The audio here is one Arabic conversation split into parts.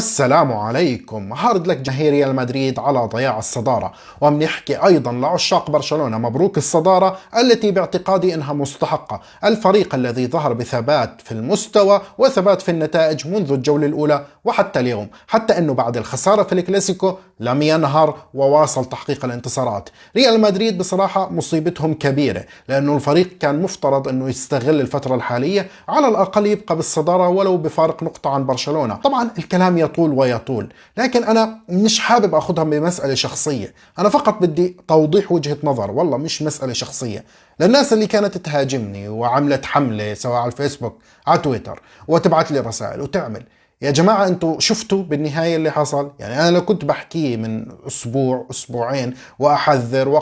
السلام عليكم. هارد لك جماهير ريال مدريد على ضياع الصدارة، وبنحكي أيضا لعشاق برشلونة مبروك الصدارة التي باعتقادي أنها مستحقة. الفريق الذي ظهر بثبات في المستوى وثبات في النتائج منذ الجولة الأولى وحتى اليوم، حتى أنه بعد الخسارة في الكلاسيكو لم ينهر وواصل تحقيق الانتصارات. ريال مدريد بصراحة مصيبتهم كبيرة، لأنه الفريق كان مفترض أنه يستغل الفترة الحالية على الأقل يبقى بالصدارة ولو بفارق نقطة عن برشلونة. طبعا الكلام يطول ويطول، لكن أنا مش حابب أخذها بمسألة شخصية، أنا فقط بدي توضيح وجهة نظر، والله مش مسألة شخصية. للناس اللي كانت تهاجمني وعملت حملة سواء على الفيسبوك على تويتر وتبعت لي رسائل وتعمل، يا جماعة انتوا شفتوا بالنهاية اللي حصل؟ يعني انا لو كنت بحكيه من اسبوع اسبوعين واحذر،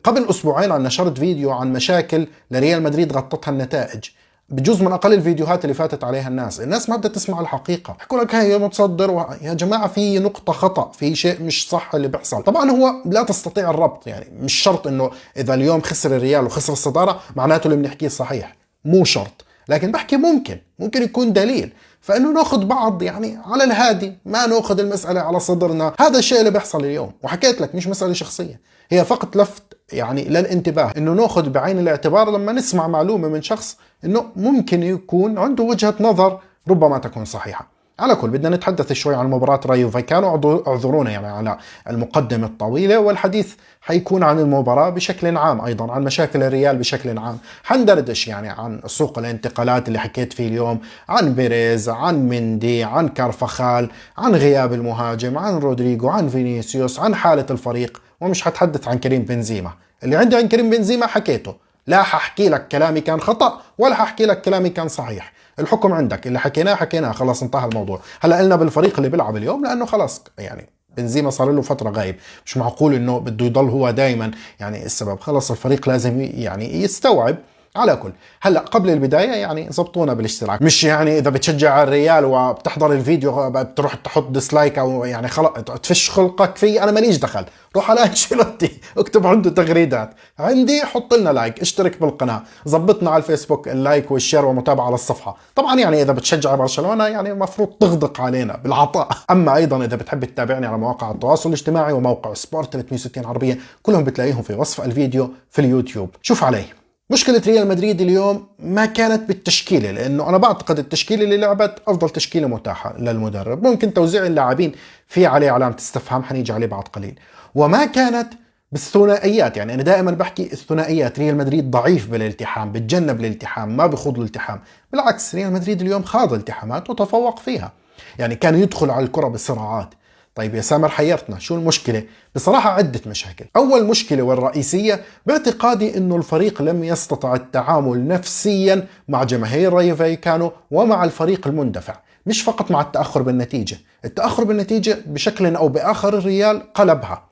قبل اسبوعين عن نشرت فيديو عن مشاكل لريال مدريد غطتها النتائج، بجوز من اقل الفيديوهات اللي فاتت عليها الناس ما بدها تسمع الحقيقة، يحكوا لك هاي متصدر يا جماعة في نقطة خطأ، في شيء مش صح اللي بيحصل. طبعا هو لا تستطيع الربط، يعني مش شرط انه اذا اليوم خسر الريال وخسر الصدارة معناته اللي بنحكيه صحيح، مو شرط، لكن بحكي ممكن يكون دليل، فانه ناخذ بعض يعني على الهادي، ما ناخذ المسألة على صدرنا. هذا الشيء اللي بيحصل اليوم، وحكيت لك مش مسألة شخصية، هي فقط لفت يعني للانتباه، انه ناخذ بعين الاعتبار لما نسمع معلومة من شخص انه ممكن يكون عنده وجهة نظر ربما تكون صحيحة. على كل بدنا نتحدث شوي عن مباراة رايو فايكانو، اعذرونا يعني على المقدمة الطويلة، والحديث حيكون عن المباراة بشكل عام، أيضا عن مشاكل الريال بشكل عام، حندردش يعني عن سوق الانتقالات اللي حكيت فيه اليوم، عن بيريز، عن مندي، عن كارفخال، عن غياب المهاجم، عن رودريجو، عن فينيسيوس، عن حالة الفريق، ومش حتحدث عن كريم بنزيما. اللي عندي عن كريم بنزيما حكيته، لا ححكي لك كلامي كان خطأ ولا ححكي لك كلامي كان صحيح، الحكم عندك، اللي حكيناه خلاص انتهى الموضوع. هلا قلنا بالفريق اللي بيلعب اليوم لانه خلاص يعني بنزيما صار له فتره غايب، مش معقول انه بده يضل هو دائما يعني السبب، خلاص الفريق لازم يعني يستوعب. على كل هلا قبل البدايه يعني زبطونا بالاشتراك، مش يعني اذا بتشجع الريال وبتحضر الفيديو بتروح تحط ديسلايك او يعني خلق تفش خلقك في، انا ماليش دخل، روح على انشيلوتي اكتب عنده تغريدات، عندي حط لنا لايك، اشترك بالقناه، زبطنا على الفيسبوك اللايك والشير والمتابعه على الصفحه. طبعا يعني اذا بتشجع برشلونه يعني المفروض تغدق علينا بالعطاء. اما ايضا اذا بتحب تتابعني على مواقع التواصل الاجتماعي وموقع سبورت 360 عربيه، كلهم بتلاقيهم في وصف الفيديو في اليوتيوب، شوف عليه. مشكلة ريال مدريد اليوم ما كانت بالتشكيلة، لأنه أنا بعتقد التشكيلة اللي لعبت أفضل تشكيلة متاحة للمدرب، ممكن توزيع اللاعبين في عليه علامة استفهام، حنيجي عليه بعد قليل، وما كانت بالثنائيات. يعني أنا دائما بحكي الثنائيات، ريال مدريد ضعيف بالالتحام، بتجنب الالتحام، ما بخوض الالتحام، بالعكس ريال مدريد اليوم خاض التحامات وتفوق فيها، يعني كان يدخل على الكرة بسرعات. طيب يا سامر حيرتنا، شو المشكلة؟ بصراحة عدة مشاكل. أول مشكلة والرئيسية باعتقادي أنه الفريق لم يستطع التعامل نفسيا مع جماهير رايو فايكانو ومع الفريق المندفع، مش فقط مع التأخر بالنتيجة. التأخر بالنتيجة بشكل أو بآخر الريال قلبها،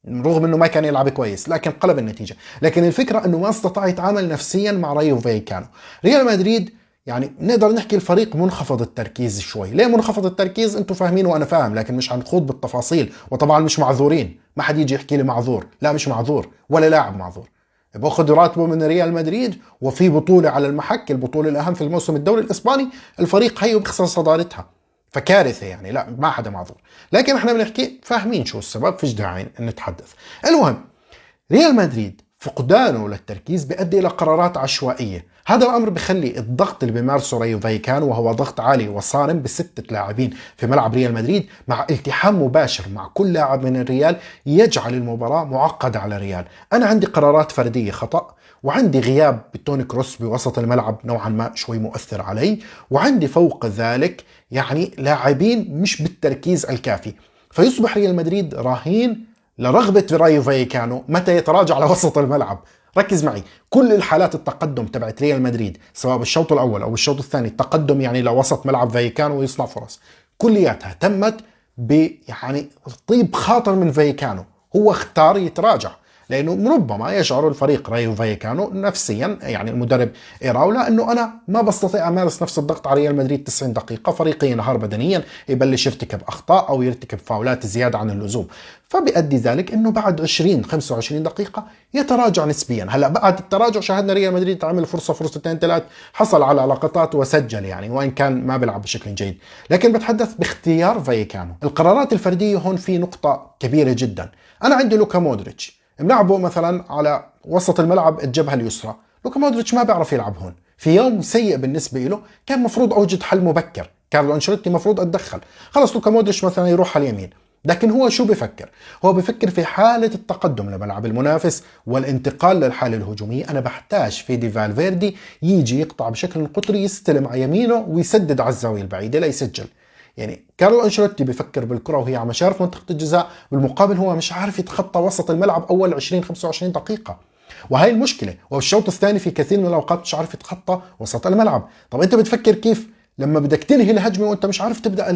رغم أنه ما كان يلعب كويس لكن قلب النتيجة، لكن الفكرة أنه ما استطاع يتعامل نفسيا مع رايو فايكانو. ريال مدريد يعني نقدر نحكي الفريق منخفض التركيز شوي. ليه منخفض التركيز؟ انتم فاهمين وانا فاهم، لكن مش هنخوض بالتفاصيل، وطبعا مش معذورين، ما حد يجي يحكي لي معذور، لا مش معذور ولا لاعب معذور، باخذ راتبه من ريال مدريد وفي بطولة على المحك، البطولة الأهم في الموسم الدوري الإسباني، الفريق هي بيخسر صدارتها، فكارثة يعني، لا ما حدا معذور، لكن احنا بنحكي فاهمين شو السبب، فيش داعي نتحدث. المهم ريال مدريد فقدانه للتركيز بيؤدي الى قرارات عشوائيه، هذا الامر بخلي الضغط اللي بيمارسه رايو فايكانو وهو ضغط عالي وصارم بستة لاعبين في ملعب ريال مدريد مع التحام مباشر مع كل لاعب من الريال، يجعل المباراه معقده على الريال. انا عندي قرارات فرديه خطا، وعندي غياب بتوني كروس بوسط الملعب نوعا ما شوي مؤثر علي، وعندي فوق ذلك يعني لاعبين مش بالتركيز الكافي، فيصبح ريال مدريد رهين لرغبة رايو فايكانو متى يتراجع لوسط الملعب. ركز معي، كل الحالات التقدم تبعت ريال مدريد سواء بالشوط الأول أو بالشوط الثاني، التقدم يعني لوسط ملعب فايكانو ويصنع فرص، كلياتها تمت يعني طيب خاطر من فايكانو، هو اختار يتراجع، لأنه ربما يشعر الفريق رايو فايكانو نفسيا، يعني المدرب إيراولا، أنه أنا ما بستطيع أمارس نفس الضغط على ريال مدريد 90 دقيقة، فريقي ينهار بدنيا، يبلش يرتكب أخطاء أو يرتكب فاولات زيادة عن اللزوم، فبيؤدي ذلك أنه بعد 20-25 دقيقة يتراجع نسبيا. هلا بعد التراجع شاهدنا ريال مدريد عمل فرصة فرصتين ثلاث، حصل على لقطات وسجل، يعني وإن كان ما بيلعب بشكل جيد. لكن بتحدث باختيار فايكانو. القرارات الفردية هون في نقطة كبيرة جدا. أنا عندي لوكا مودريتش ملعبه مثلا على وسط الملعب الجبهة اليسرى، لوكا مودريتش ما بيعرف يلعب هون، في يوم سيء بالنسبة له كان مفروض أوجد حل مبكر، كارلو أنشيلوتي مفروض أتدخل، خلص لوكا مودريتش مثلا يروح على اليمين. لكن هو شو بفكر؟ هو بفكر في حالة التقدم لملعب المنافس والانتقال للحالة الهجومية، أنا بحتاج فيدي فالفيردي يجي يقطع بشكل قطري، يستلم على يمينه ويسدد على الزاوية البعيدة لا يسجل. يعني كارلو أنشيلوتي بفكر بالكرة وهي على مشارف منطقة الجزاء، بالمقابل هو مش عارف يتخطى وسط الملعب أول 20-25 دقيقة، وهي المشكلة. والشوط الثاني في كثير من الأوقات مش عارف يتخطى وسط الملعب. طب أنت بتفكر كيف لما بدك تنهي الهجمة وأنت مش عارف تبدأ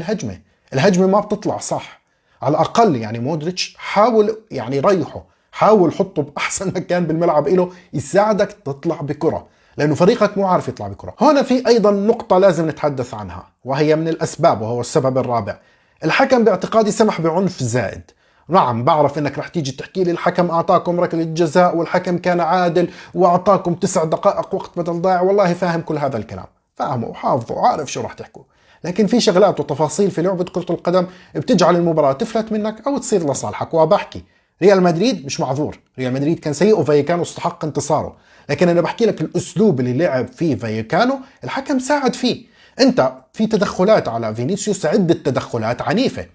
الهجمة ما بتطلع صح؟ على الأقل يعني مودريتش حاول يعني ريحه، حاول حطه بأحسن مكان بالملعب إله يساعدك تطلع بكرة، لأنه فريقك مو عارف يطلع بكرة. هنا في أيضا نقطة لازم نتحدث عنها، وهي من الأسباب وهو السبب الرابع. الحكم باعتقادي سمح بعنف زائد. نعم بعرف انك رح تيجي تحكي لي الحكم اعطاكم ركلة جزاء والحكم كان عادل واعطاكم 9 دقائق وقت بدل ضائع، والله فاهم كل هذا الكلام، فاهمه وحافظه وعارف شو رح تحكوا. لكن في شغلات وتفاصيل في لعبة كرة القدم بتجعل المباراة تفلت منك او تصير لصالحك. وبحكي ريال مدريد مش معذور، ريال مدريد كان سيء وفايكانو استحق انتصاره، لكن انا بحكي لك الاسلوب اللي لعب فيه فايكانو الحكم ساعد فيه. انت في تدخلات على فينيسيوس، عدة تدخلات عنيفة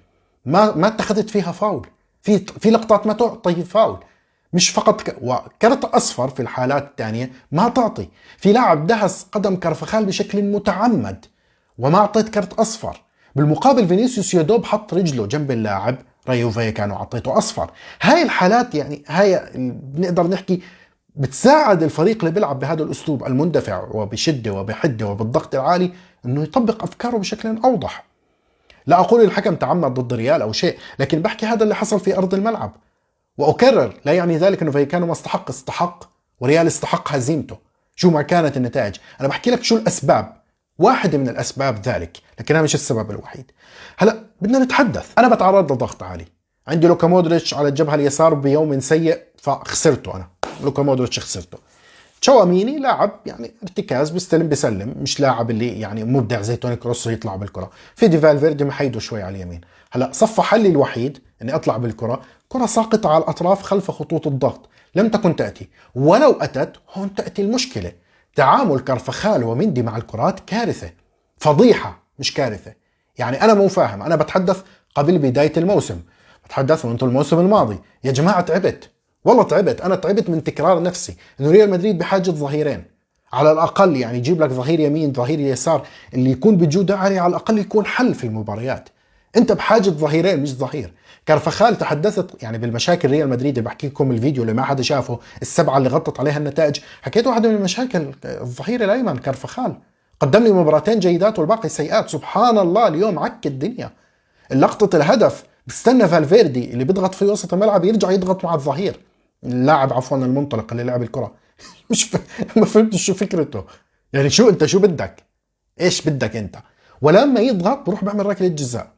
ما اتخذت فيها فاول، في لقطات ما تعطي فاول، مش فقط وكرت اصفر في الحالات الثانيه ما تعطي. في لاعب دهس قدم كارفخال بشكل متعمد وما اعطيت كرت اصفر، بالمقابل فينيسيوس يدوب حط رجله جنب اللاعب رايو فايكانو اعطيته اصفر. هاي الحالات يعني هاي بنقدر نحكي بتساعد الفريق اللي بيلعب بهذا الاسلوب المندفع وبشده وبحده وبالضغط العالي انه يطبق افكاره بشكل اوضح. لا أقول الحكم تعمد ضد ريال أو شيء، لكن بحكي هذا اللي حصل في أرض الملعب. وأكرر لا يعني ذلك أنه فايكانو ما استحق وريال استحق هزيمته شو ما كانت النتائج. أنا بحكي لك شو الأسباب، واحدة من الأسباب ذلك، لكنها مش السبب الوحيد. هلأ بدنا نتحدث. أنا بتعرض لضغط عالي، عندي لوكا مودريتش على الجبهة اليسار بيوم سيء فخسرته، أنا لوكا مودريتش خسرته. تشاوميني لاعب يعني ارتكاز بيستلم بيسلم، مش لاعب اللي يعني مبدع زي توني كروس يطلع بالكره. في دي فالفيردي محيده شوي على اليمين. هلا صفى حلي الوحيد اني اطلع بالكره، كره ساقطه على الاطراف خلف خطوط الضغط لم تكن تاتي، ولو اتت هون تاتي المشكله. تعامل كارفخال ومندي مع الكرات كارثه، فضيحه مش كارثه. يعني انا مو فاهم، انا بتحدث قبل بدايه الموسم، بتحدث وانتم الموسم الماضي يا جماعه تعبت، والله تعبت. انا تعبت من تكرار نفسي انه ريال مدريد بحاجه ظهيرين على الاقل، يعني يجيب لك ظهير يمين ظهير يسار اللي يكون بجوده عاليه، على الاقل يكون حل في المباريات. انت بحاجه ظهيرين مش ظهير. كارفخال تحدثت يعني بالمشاكل ريال مدريد، بحكي لكم الفيديو اللي ما حدا شافه، السبعه اللي غطت عليها النتائج، حكيت واحده من المشاكل الظهير الايمن كارفخال، قدم لي مباراتين جيدات والباقي سيئات. سبحان الله اليوم عك الدنيا. لقطه الهدف بستنى فالفيردي اللي بيضغط في وسط الملعب يرجع يضغط مع الظهير، اللاعب عفوا المنطلق اللي لعب الكرة. مش ما فهمتش شو فكرته، يعني شو انت شو بدك، ايش بدك انت؟ ولما يضغط بروح بعمل ركلة جزاء،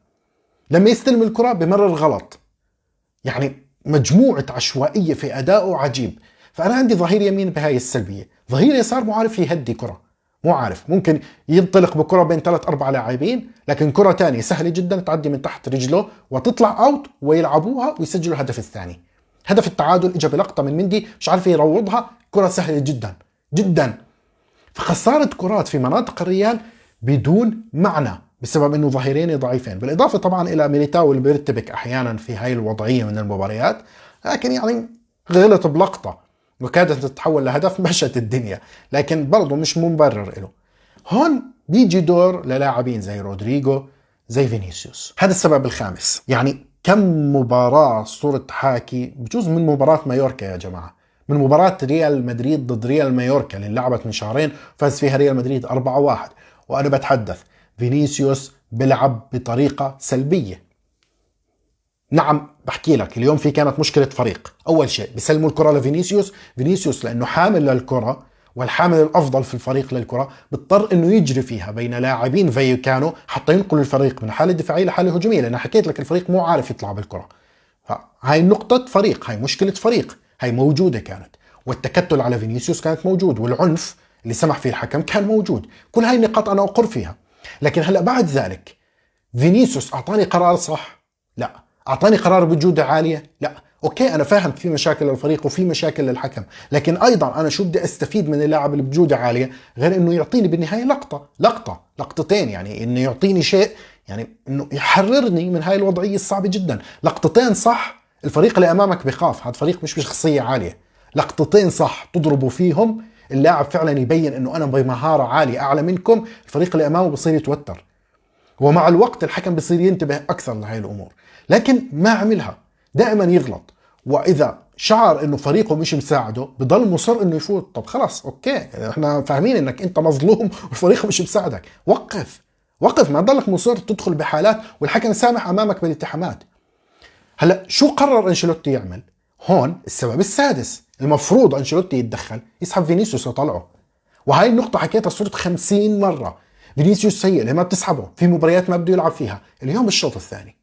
لما يستلم الكرة بمرر غلط، يعني مجموعة عشوائية في أدائه عجيب. فأنا عندي ظهير يمين بهاي السلبية، ظهير يسار مو عارف يهدي كرة، مو عارف، ممكن ينطلق بكرة بين 3-4 لاعبين، لكن كرة تانية سهلة جدا تعدي من تحت رجله وتطلع اوت ويلعبوها ويسجلوا الهدف الثاني. هدف التعادل اجى بلقطة من مندي مش عارف يروضها، كرة سهلة جدا جدا. فخسارة كرات في مناطق الريال بدون معنى بسبب انه ظهيرين ضعيفين، بالاضافه طبعا الى ميليتاو اللي بيرتبك احيانا في هاي الوضعيه من المباريات، لكن يعني غلط بلقطه وكادت تتحول لهدف مشت الدنيا، لكن برضه مش مبرر له. هون بيجي دور للاعبين زي رودريجو زي فينيسيوس. هذا السبب الخامس. يعني كم مباراة صرت حاكي بجوز من مباراة مايوركا يا جماعة، من مباراة ريال مدريد ضد ريال مايوركا اللي لعبت من شهرين فاز فيها ريال مدريد 4-1، وأنا بتحدث فينيسيوس بيلعب بطريقة سلبية. نعم بحكي لك، اليوم في كانت مشكلة فريق. أول شيء بيسلموا الكرة لفينيسيوس، فينيسيوس لأنه حامل للكرة والحامل الأفضل في الفريق للكرة بيضطر إنه يجري فيها بين لاعبين فيو كانوا حتى ينقلوا الفريق من حالة دفاعية لحالة هجومية، لأن حكيت لك الفريق مو عارف يطلع بالكرة. فهاي نقطة فريق، هاي مشكلة فريق، هاي موجودة كانت. والتكتل على فينيسيوس كانت موجود، والعنف اللي سمح فيه الحكم كان موجود. كل هاي النقاط أنا أقر فيها. لكن هلأ بعد ذلك فينيسيوس أعطاني قرار صح؟ لا. أعطاني قرار بجودة عالية؟ لا. أوكي أنا فاهم في مشاكل للفريق وفي مشاكل للحكم، لكن أيضا أنا شو بدي أستفيد من اللاعب اللي بجودة عالية غير إنه يعطيني بالنهاية لقطتين، يعني إنه يعطيني شيء، يعني إنه يحررني من هاي الوضعية الصعبة جدا. لقطتين صح الفريق اللي أمامك بخاف، هذا فريق مش بشخصية عالية. لقطتين صح تضربوا فيهم اللاعب فعلا يبين إنه أنا بمهارة عالية أعلى منكم، الفريق اللي أمامه بصير يتوتر، ومع الوقت الحكم بصير ينتبه أكثر لهي الأمور. لكن ما عملها، دائما يغلط. وإذا شعر إنه فريقه مش مساعده بضل مصر إنه يفوت. طب خلاص أوكي إحنا فاهمين إنك أنت مظلوم والفريق مش مساعدك، وقف ما تضلك مصر تدخل بحالات والحكم سامح أمامك بالاتهامات. هلا شو قرر أنشيلوتي يعمل؟ هون السبب السادس، المفروض أنشيلوتي يتدخل يسحب فينيسيوس ويطلعه. وهاي النقطة حكيتها صرت 50 مرة. فينيسيوس سيء لما بتسحبه في مباريات ما بده يلعب فيها. اليوم بالشوط الثاني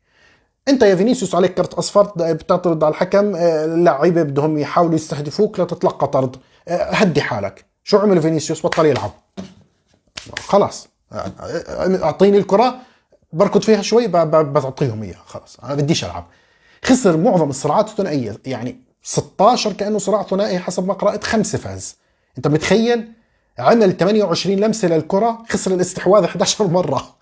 انت يا فينيسيوس عليك كرت اصفر بتعترض على الحكم، اللعيبه بدهم يحاولوا يستهدفوك لتتلقى طرد، هدي حالك. شو عمل فينيسيوس؟ بطل يلعب. خلاص اعطيني الكره بركض فيها شوي بعطيهم اياها، خلاص انا بديش العب. خسر معظم الصراعات الثنائيه، يعني 16 كانه صراع ثنائي حسب ما قرات، 5 فاز. انت متخيل؟ عمل 28 لمسه للكره، خسر الاستحواذ 11 مره.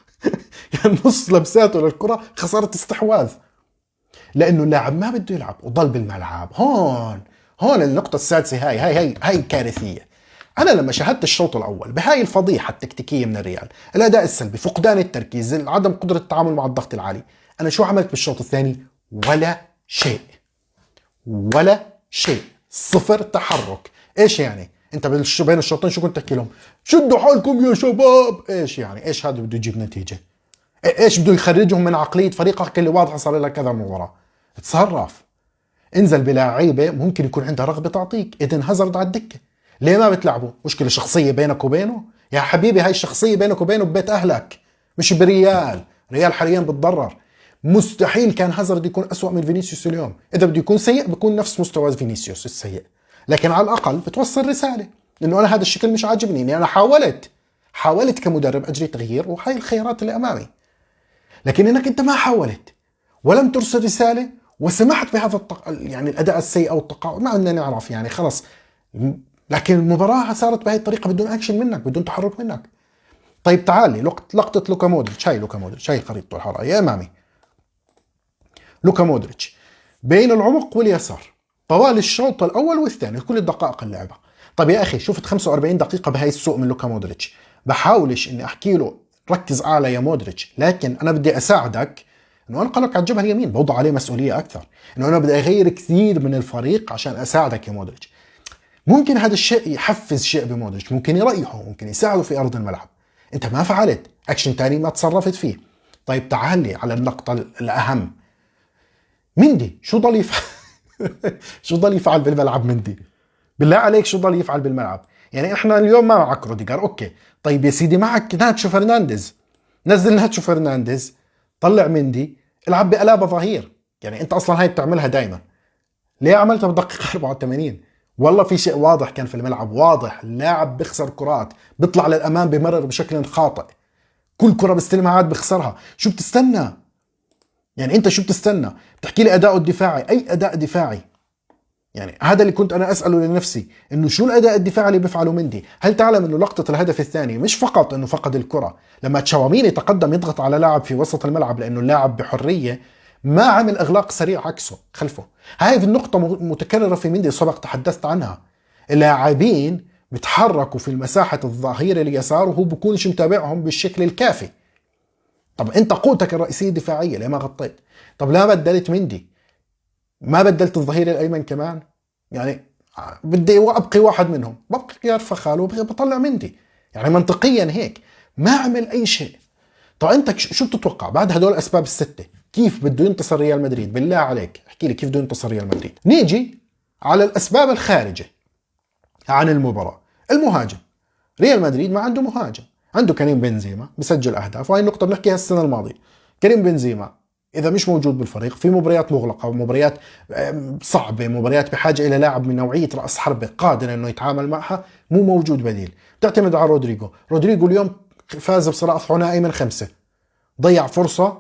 يعني نص لمساته للكره خسرت استحواذ، لانه اللاعب ما بده يلعب وضل بالملعب. هون النقطه السادسه، هاي كارثيه. انا لما شاهدت الشوط الاول بهاي الفضيحه التكتيكيه من الريال، الاداء السلبي، فقدان التركيز، عدم قدره التعامل مع الضغط العالي، انا شو عملت بالشوط الثاني؟ ولا شيء، صفر تحرك. ايش يعني؟ انت بين الشوطين شو كنت تحكي لهم؟ شدوا حالكم يا شباب. ايش يعني؟ ايش هذا بده يجيب نتيجه؟ ايش بده يخرجهم من عقليه فريقك اللي واضحه صار لك كذا مباراه؟ تصرف، انزل بلاعيبه ممكن يكون عندها رغبه تعطيك. ايدن هازارد على الدكه، ليه ما بتلعبه؟ مشكله شخصيه بينك وبينه؟ يا حبيبي هاي الشخصيه بينك وبينه ببيت اهلك، مش بريال. ريال حاليا بتضرر. مستحيل كان هازارد يكون أسوأ من فينيسيوس اليوم. اذا بده يكون سيء بيكون نفس مستوى فينيسيوس السيء، لكن على الاقل بتوصل رساله انه انا هذا الشكل مش عاجبني، اني انا حاولت كمدرب اجري تغيير وهاي الخيارات اللي امامي. لكن انك انت ما حاولت ولم ترسل رساله وسمحت بهذا يعني الاداء السيء او التقاعد، ما بدنا نعرف يعني خلص. لكن المباراه صارت بهي الطريقه بدون اكشن منك، بدون تحرك منك. طيب تعالي لقطه لوكا مودريتش، هاي خريطته الحمراء يا امامي. لوكا مودريتش بين العمق واليسار طوال الشوط الاول والثاني كل الدقائق اللعبه. طيب يا اخي شفت 45 دقيقه بهاي السوق من لوكا مودريتش، بحاولش اني احكي له ركز اعلى يا مودريتش، لكن انا بدي اساعدك انه انقلك على الجبهه اليمين، بوضع عليه مسؤوليه اكثر، انه انا بدي اغير كثير من الفريق عشان اساعدك يا مودريتش. ممكن هذا الشيء يحفز شيء بمودريتش، ممكن يريحه، ممكن يساعده في ارض الملعب. انت ما فعلت اكشن تاني، ما تصرفت فيه. طيب تعال لي على النقطه الاهم، مندي شو ضل يفعل؟ شو ضل يفعل بالملعب مندي؟ بالله عليك شو ضل يفعل بالملعب؟ يعني احنا اليوم ما معك روديجر، اوكي طيب يا سيدي معك ناتشو فرنانديز، نزل ناتشو فرنانديز، طلع مندي، العب بقلابه ظهير. يعني انت اصلا هاي بتعملها دائما، ليه عملتها بالدقيقه 84؟ والله في شيء واضح كان في الملعب، واضح اللاعب بيخسر كرات، بيطلع للامام بمرر بشكل خاطئ، كل كره بيستلمها عاد بيخسرها. شو بتستنى؟ يعني انت شو بتستنى؟ بتحكي لي اداؤه الدفاعي، اي اداء دفاعي؟ يعني هذا اللي كنت انا اساله لنفسي، انه شو الاداء الدفاعي اللي بيفعله مندي؟ هل تعلم انه لقطه الهدف الثاني مش فقط انه فقد الكره، لما تشاوميني تقدم يضغط على لاعب في وسط الملعب لانه اللاعب بحريه، ما عمل اغلاق سريع عكسه خلفه. هاي في النقطه متكرره في مندي، سبق تحدثت عنها. اللاعبين بتحركوا في المساحه الظهير اليسار وهو بكونش متابعهم بالشكل الكافي. طب انت قوتك الرئيسيه دفاعيه، ليه ما غطيت؟ طب لا بدلت مندي، ما بدلت الظهير الايمن كمان؟ يعني بدي ابقي واحد منهم، ببقي كارفخال وبطلع مندي. يعني منطقيا هيك ما عمل اي شيء. طب انت شو بتتوقع بعد هدول الاسباب السته؟ كيف بده ينتصر ريال مدريد؟ بالله عليك احكي لي كيف بده ينتصر ريال مدريد. نيجي على الأسباب الخارجة عن المباراة. المهاجم، ريال مدريد ما عنده مهاجم، عنده كريم بنزيما بسجل أهداف، وهي النقطة بنحكيها السنة الماضية. كريم بنزيما إذا مش موجود بالفريق في مباريات مغلقة، مباريات صعبة، مباريات بحاجة إلى لاعب من نوعية رأس حربة قادر إنه يتعامل معها، مو موجود بديل. بتعتمد على رودريجو اليوم فاز بصراع ثنائي من 5، ضيع فرصة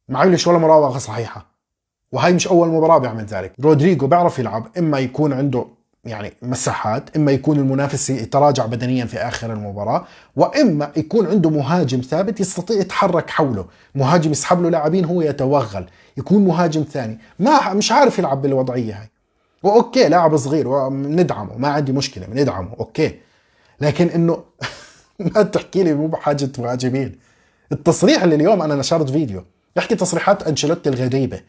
ما عملش ولا مراوغة صحيحة، وهي مش أول مباراة بيعمل ذلك. رودريجو بيعرف يلعب، إما يكون عنده يعني مساحات، إما يكون المنافس يتراجع بدنيا في آخر المباراة، وإما يكون عنده مهاجم ثابت يستطيع يتحرك حوله، مهاجم يسحب له لاعبين هو يتوغل، يكون مهاجم ثاني. مش عارف يلعب بالوضعية هاي. وأوكي لاعب صغير وندعمه، ما عندي مشكلة ندعمه أوكي، لكن إنه ما تحكي لي مو بحاجة مهاجمين. التصريح اللي اليوم أنا نشرت فيديو يحكي تصريحات أنشيلوتي الغريبة،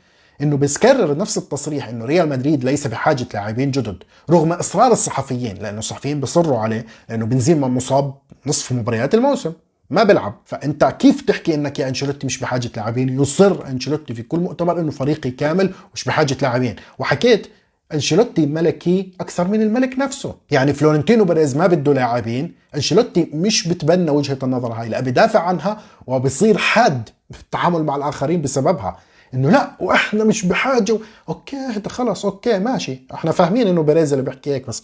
انه بيسكرر نفس التصريح انه ريال مدريد ليس بحاجه لاعبين جدد، رغم اصرار الصحفيين، لانه الصحفيين بيصروا عليه لانه بنزيما مصاب نصف مباريات الموسم ما بيلعب. فانت كيف تحكي انك يا انشيلوتي مش بحاجه لاعبين؟ يصر انشيلوتي في كل مؤتمر انه فريقي كامل ومش بحاجه لاعبين. وحكيت انشيلوتي ملكي اكثر من الملك نفسه، يعني فلورنتينو بيريز ما بده لاعبين، انشيلوتي مش بتبنى وجهه النظر هاي، لا بدافع عنها وبصير حاد بالتعامل مع الاخرين بسببها، انه لا واحنا مش بحاجه اوكي هذا خلص اوكي ماشي، احنا فاهمين انه بيريز اللي بيحكي هيك، بس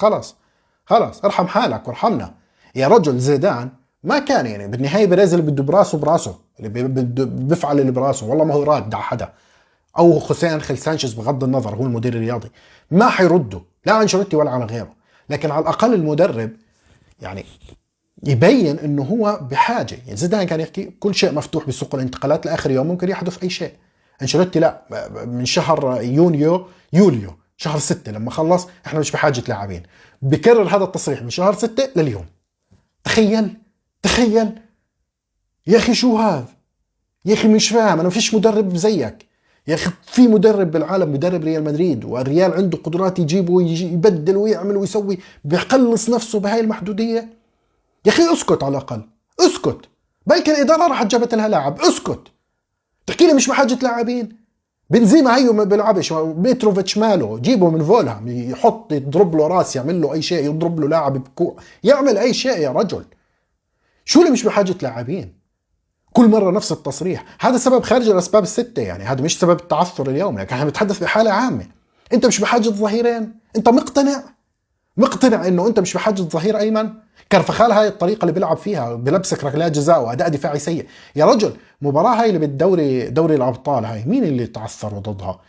خلص ارحم حالك وارحمنا يا رجل. زيدان ما كان يعني بالنهايه بيريز اللي بده براسه اللي بده بيفعل اللي براسه، والله ما هو راد على حدا، او خوسيه انخيل سانشيز بغض النظر هو المدير الرياضي ما حيردوا لا على انشيلوتي ولا على غيره، لكن على الاقل المدرب يعني يبين انه هو بحاجه. يعني زيدان كان يحكي كل شيء مفتوح بسوق الانتقالات لاخر يوم ممكن يحدث اي شيء. انشيلوتي لا، من شهر يوليو شهر 6 لما خلص احنا مش بحاجه لاعبين، بكرر هذا التصريح من شهر 6 لليوم. تخيل يا اخي شو هذا يا اخي، مش فاهم انا. مفيش مدرب زيك يا اخي، في مدرب بالعالم بدرب ريال مدريد، والريال عنده قدرات يجيبه ويبدل ويعمل ويسوي، بيقلص نفسه بهاي المحدوديه. يا اخي اسكت على الاقل، اسكت. بلكي الاداره راحت جابت لها لاعب، اسكت. تحكي لي مش بحاجه لاعبين؟ بنزيما هيو ما بيلعبش، ميتروفيتش ماله، جيبه من فولهام يحط يضرب له راس، يعمل له اي شيء، يضرب له لاعب بكوع، يعمل اي شيء يا رجل. شو اللي مش بحاجه لاعبين؟ كل مره نفس التصريح. هذا سبب خارج الاسباب السته، يعني هذا مش سبب التعثر اليوم، لكن احنا بنتحدث بحاله عامه. انت مش بحاجه ظهيرين؟ انت مقتنع انه انت مش بحاجه ظهير ايمن؟ كارفخال هاي الطريقه اللي بيلعب فيها بلبسك ركلات جزاء واداء دفاعي سيء يا رجل. مباراه هاي اللي بالدوري، دوري الابطال، هاي مين اللي تعثروا ضدها؟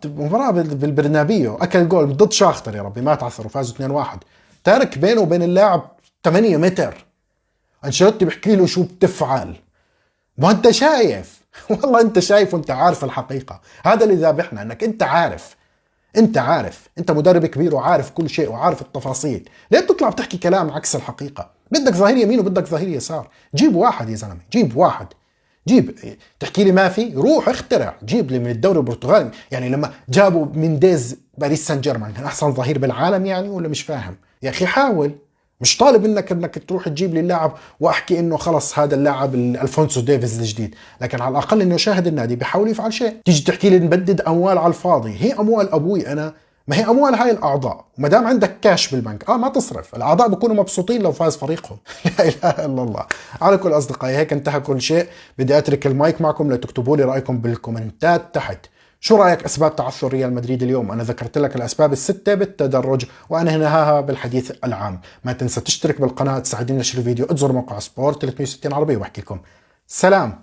مباراه بالبرنابيو اكل جول ضد شاختر، يا ربي ما تعثروا، فازوا 2-1. تارك بينه وبين اللاعب 8 متر. انشيلوتي بيحكي له شو بتفعل؟ ما انت شايف والله انت شايف وانت عارف الحقيقه. هذا اللي ذابحنا، انك انت عارف، انت مدرب كبير وعارف كل شيء وعارف التفاصيل. ليه بتطلع بتحكي كلام عكس الحقيقه؟ بدك ظهير يمين وبدك ظهير يسار، جيب واحد يا زلمه، جيب واحد. تحكي لي ما في؟ روح اخترع، جيب لي من الدوري البرتغالي. يعني لما جابوا مينديز باريس سان جيرمان كان احسن ظهير بالعالم يعني، ولا مش فاهم؟ يا اخي حاول. مش طالب انك تروح تجيب لي اللاعب واحكي انه خلص هذا اللاعب الفونسو ديفيز الجديد، لكن على الاقل انه شاهد النادي بيحاول يفعل شيء. تيجي تحكي لي نبدد اموال على الفاضي، هي اموال ابوي انا، ما هي اموال هاي الاعضاء، وما دام عندك كاش بالبنك ما تصرف. الاعضاء بيكونوا مبسوطين لو فاز فريقهم. لا اله الا الله. على كل اصدقائي هيك انتهى كل شيء. بدي اترك المايك معكم لتكتبوا لي رايكم بالكومنتات تحت. شو رايك اسباب تعثر ريال مدريد اليوم؟ انا ذكرت لك الاسباب السته بالتدرج، وانا هناها بالحديث العام. ما تنسى تشترك بالقناه، تساعدني نشر الفيديو، اتزور موقع سبورت 360 عربي، واحكي لكم سلام.